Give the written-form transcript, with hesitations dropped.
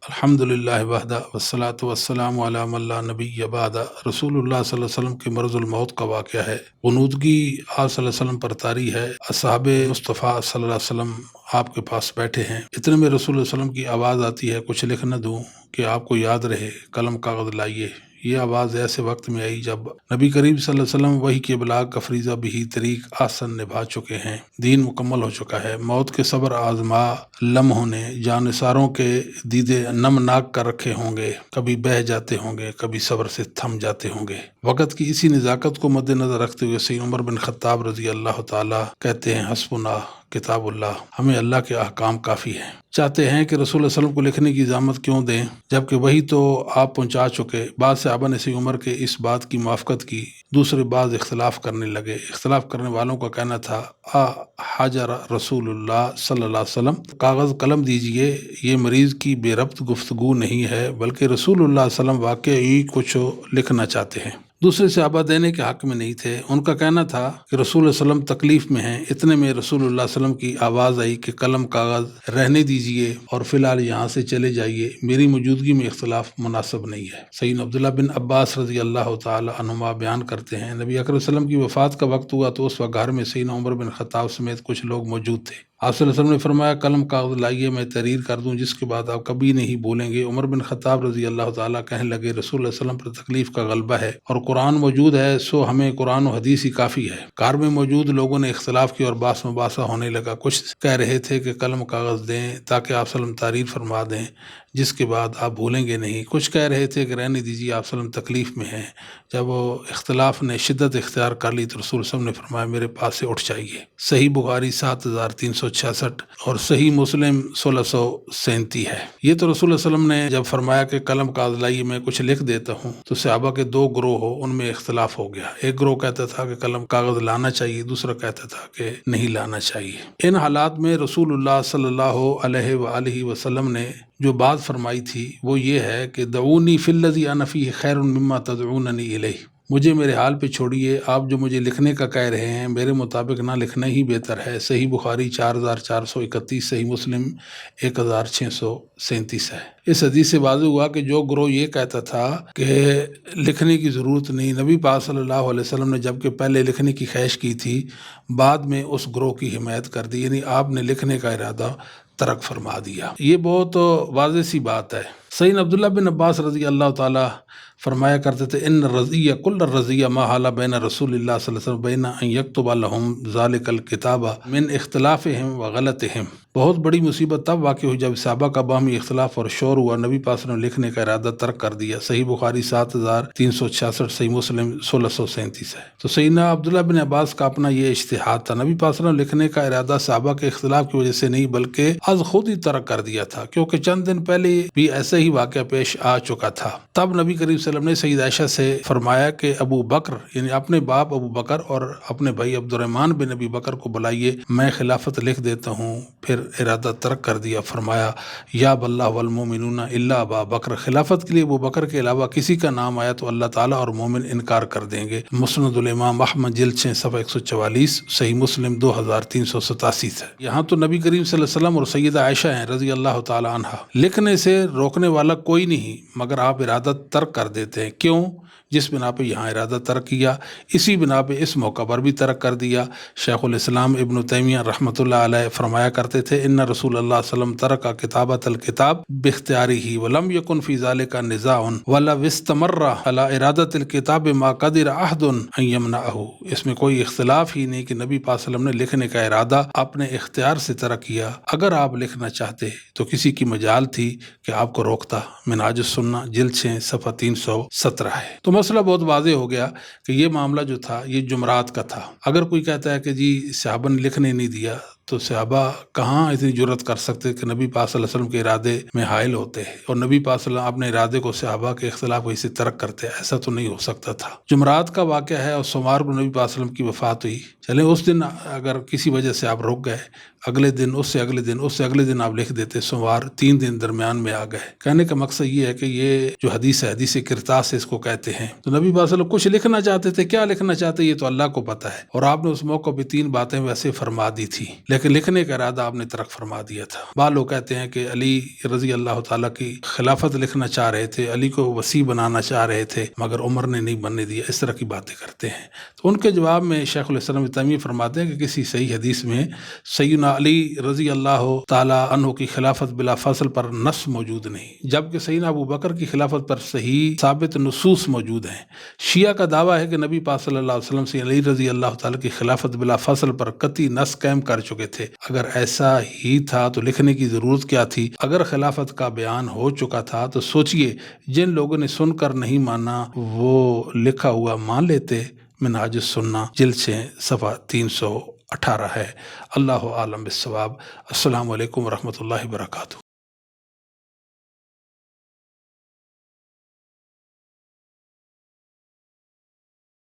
الحمدللہ وحدہ والصلاۃ والسلام علی من لا نبی بعد۔ رسول اللہ صلی اللہ علیہ وسلم کے مرض الموت کا واقعہ ہے۔ غنودگی آپ صلی اللہ علیہ وسلم پر طاری ہے۔ اصحاب مصطفیٰ صلی اللہ علیہ وسلم آپ کے پاس بیٹھے ہیں، اتنے میں رسول اللہ علیہ وسلم کی آواز آتی ہے، کچھ لکھ نہ دوں کہ آپ کو یاد رہے، قلم کاغذ لائیے۔ یہ آواز ایسے وقت میں آئی جب نبی کریم صلی اللہ علیہ وسلم وحی کے ابلاغ کا فریضہ بھی طریق آسن نبھا چکے ہیں، دین مکمل ہو چکا ہے۔ موت کے صبر آزما لمحوں نے جانثاروں کے دیدے نمناک کر رکھے ہوں گے، کبھی بہہ جاتے ہوں گے، کبھی صبر سے تھم جاتے ہوں گے۔ وقت کی اسی نزاکت کو مد نظر رکھتے ہوئے سید عمر بن خطاب رضی اللہ تعالیٰ کہتے ہیں، حسبنا کتاب اللہ، ہمیں اللہ کے احکام کافی ہیں۔ چاہتے ہیں کہ رسول اللہ علیہ وسلم کو لکھنے کی زحمت کیوں دیں جبکہ وہی تو آپ پہنچا چکے۔ بعض صحابہ نے سید عمر کے اس بات کی موافقت کی، دوسرے بعض اختلاف کرنے لگے۔ اختلاف کرنے والوں کا کہنا تھا، حاجر رسول اللہ صلی اللہ علیہ وسلم، کاغذ قلم دیجئے، یہ مریض کی بے ربط گفتگو نہیں ہے بلکہ رسول اللہ صلی اللہ علیہ وسلم واقعی کچھ لکھنا چاہتے ہیں۔ دوسرے صحابہ دینے کے حق میں نہیں تھے، ان کا کہنا تھا کہ رسول اللہ صلی اللہ علیہ وسلم تکلیف میں ہیں۔ اتنے میں رسول اللہ صلی اللہ علیہ وسلم کی آواز آئی کہ قلم کاغذ رہنے دیجئے اور فی الحال یہاں سے چلے جائیے، میری موجودگی میں اختلاف مناسب نہیں ہے۔ سیدنا عبداللہ بن عباس رضی اللہ تعالی عنہما بیان کرتے ہیں، نبی اکرم صلی اللہ علیہ وسلم کی وفات کا وقت ہوا تو اس وقت گھر میں سیدنا عمر بن خطاب سمیت کچھ لوگ موجود تھے۔ آپ صلی اللہ علیہ وسلم نے فرمایا، قلم کاغذ لائیے، میں تحریر کر دوں جس کے بعد آپ کبھی نہیں بولیں گے۔ عمر بن خطاب رضی اللہ تعالیٰ کہنے لگے، رسول اللہ صلی اللہ علیہ وسلم پر تکلیف کا غلبہ ہے اور قرآن موجود ہے، سو ہمیں قرآن و حدیث ہی کافی ہے۔ کار میں موجود لوگوں نے اختلاف کی اور باس مباحثہ ہونے لگا۔ کچھ کہہ رہے تھے کہ قلم کاغذ دیں تاکہ آپ صلی اللہ علیہ وسلم تحریر فرما دیں جس کے بعد آپ بھولیں گے نہیں۔ کچھ کہہ رہے تھے کہ رہنے دیجیے، آپ صلی اللہ علیہ وسلم تکلیف میں ہیں۔ جب وہ اختلاف نے شدت اختیار کر لی تو رسول اللہ صلی اللہ علیہ وسلم نے فرمایا، میرے پاس سے اٹھ جائیے۔ صحیح بخاری 7366 اور صحیح مسلم 1637 ہے۔ یہ تو رسول اللہ صلی اللہ علیہ وسلم نے جب فرمایا کہ قلم کاغذ لائیے میں کچھ لکھ دیتا ہوں تو صحابہ کے دو گروہ ہو، ان میں اختلاف ہو گیا۔ ایک گروہ کہتا تھا کہ قلم کاغذ لانا چاہیے، دوسرا کہتا تھا کہ نہیں لانا چاہیے۔ ان حالات میں رسول اللہ صلی اللہ علیہ وآلہ وسلم نے جو بات فرمائی تھی وہ یہ ہے کہ دعونی فی الذی انا فیہ خیر مما تدعوننی الیہ، مجھے میرے حال پہ چھوڑیے، آپ جو مجھے لکھنے کا کہہ رہے ہیں میرے مطابق نہ لکھنا ہی بہتر ہے۔ صحیح بخاری 4431، صحیح مسلم 1637 ہے۔ اس حدیث سے واضح ہوا کہ جو گروہ یہ کہتا تھا کہ لکھنے کی ضرورت نہیں، نبی پاک صلی اللہ علیہ وسلم نے جبکہ پہلے لکھنے کی خواہش کی تھی، بعد میں اس گروہ کی حمایت کر دی، یعنی آپ نے لکھنے کا ارادہ ترک فرما دیا۔ یہ بہت واضح سی بات ہے۔ سیدنا عبداللہ بن عباس رضی اللہ تعالی فرمایا کرتے تھے، ان الرضیہ کل الرضیہ ما حال بین رسول اللہ صلی اللہ علیہ وسلم بین ان یکتب لهم ذلک الکتاب من اختلافهم وغلطهم۔ بہت بڑی مصیبت تب واقع ہوئی جب صحابہ کا باہمی اختلاف اور شور ہوا، نبی پاک صلی اللہ علیہ وسلم نے لکھنے کا ارادہ ترک کر دیا۔ صحیح بخاری 7366، صحیح مسلم 1637 ہے۔ تو سیدنا عبداللہ بن عباس کا اپنا یہ اجتہاد تھا، نبی پاک صلی اللہ علیہ وسلم لکھنے کا ارادہ صحابہ کے اختلاف کی وجہ سے نہیں بلکہ از خود ہی ترک کر دیا تھا، کیونکہ چند دن پہلے بھی ایسے ہی واقعہ پیش آ چکا تھا۔ تب نبی کریم صلی اللہ علیہ وسلم نے سید عائشہ سے فرمایا کہ ابو بکر، یعنی اپنے باپ ابو بکر اور اپنے بھائی عبد الرحمن بن ابی بکر کو بلائیے، میں خلافت لکھ دیتا ہوں۔ پھر ارادہ ترک کر دیا، فرمایا یا باللہ والمومنون الا ابا بکر، خلافت کے لیے ابو بکر کے علاوہ کسی کا نام آیا تو اللہ تعالیٰ اور مومن انکار کر دیں گے۔ مسند الامام احمد جلد 6 صفحہ 144، صحیح مسلم 2387 ہے۔ یہاں تو نبی کریم صلی اللہ علیہ وسلم اور سیدہ عائشہ ہیں رضی اللہ تعالی عنہ، لکھنے سے روکنے والا کوئی نہیں، مگر آپ ارادہ ترک کر دیتے ہیں۔ کیوں؟ جس بنا پہ یہاں ارادہ ترک کیا، اسی بنا پہ اس موقع پر بھی ترک کر دیا۔ شیخ الاسلام ابن تیمیہ رحمۃ اللہ علیہ فرمایا کرتے تھے، ان رسول اللہ صلی اللہ علیہ وسلم ترک کتابۃ الکتاب باختیارہ ولم یکن فی ذلک نزاع ولو استمر علی ارادۃ الکتاب ما قدر احد ان یمنعہ۔ اس میں کوئی اختلاف ہی نہیں کہ نبی پاک صلی اللہ علیہ وسلم نے لکھنے کا ارادہ اپنے اختیار سے ترک کیا۔ اگر آپ لکھنا چاہتے تو کسی کی مجال تھی کہ آپ کو روکتا۔ منہاج السنہ جلد 6 صفحہ 317 ہے۔ تو مسئلہ بہت واضح ہو گیا کہ یہ معاملہ جو تھا یہ جمعرات کا تھا۔ اگر کوئی کہتا ہے کہ جی صحابہ نے لکھنے نہیں دیا، تو صحابہ کہاں اتنی جرت کر سکتے کہ نبی پاک صلی اللہ علیہ وسلم کے ارادے میں حائل ہوتے اور نبی پاک صلی اللہ علیہ وسلم اپنے ارادے کو صحابہ کے اختلاف وجہ سے ترک کرتے؟ ایسا تو نہیں ہو سکتا تھا۔ جمعرات کا واقعہ ہے اور سوموار کو نبی پاک صلی اللہ علیہ وسلم کی وفات ہوئی۔ چلیں اس دن اگر کسی وجہ سے آپ رک گئے، اگلے دن، اس سے اگلے دن، اس سے اگلے دن آپ لکھ دیتے، سوموار 3 دن درمیان میں آ گئے۔ کہنے کا مقصد یہ ہے کہ یہ جو حدیث ہے، حدیث کرتاس سے اس کو کہتے ہیں، تو نبی پاک صلی اللہ علیہ وسلم کچھ لکھنا چاہتے تھے، کیا لکھنا چاہتے یہ تو اللہ کو پتہ ہے، اور آپ نے اس موقع پہ 3 باتیں ویسے فرما دی تھی، لیکن لیکن لکھنے کا ارادہ آپ نے ترک فرما دیا تھا۔ بعض لوگ کہتے ہیں کہ علی رضی اللہ تعالیٰ کی خلافت لکھنا چاہ رہے تھے، علی کو وسیع بنانا چاہ رہے تھے مگر عمر نے نہیں بننے دیا، اس طرح کی باتیں کرتے ہیں۔ تو ان کے جواب میں شیخ الاسلام ابن تیمیہ فرماتے ہیں کہ کسی صحیح حدیث میں سیدنا علی رضی اللہ تعالیٰ عنہ کی خلافت بلا فصل پر نص موجود نہیں، جبکہ سیدنا ابو بکر کی خلافت پر صحیح ثابت نصوص موجود ہیں۔ شیعہ کا دعویٰ ہے کہ نبی پاک صلی اللہ علیہ وسلم سے علی رضی اللہ تعالیٰ کی خلافت بلا فصل پر قطعی نص قائم کر چکے تھے۔ اگر ایسا ہی تھا تو لکھنے کی ضرورت کیا تھی؟ اگر خلافت کا بیان ہو چکا تھا تو سوچئے جن لوگوں نے سن کر نہیں مانا وہ لکھا ہوا مان لیتے۔ منہاج السنہ جلد 6 صفحہ 318 ہے۔ اللہ عالم بالصواب۔ السلام علیکم ورحمۃ اللہ وبرکاتہ۔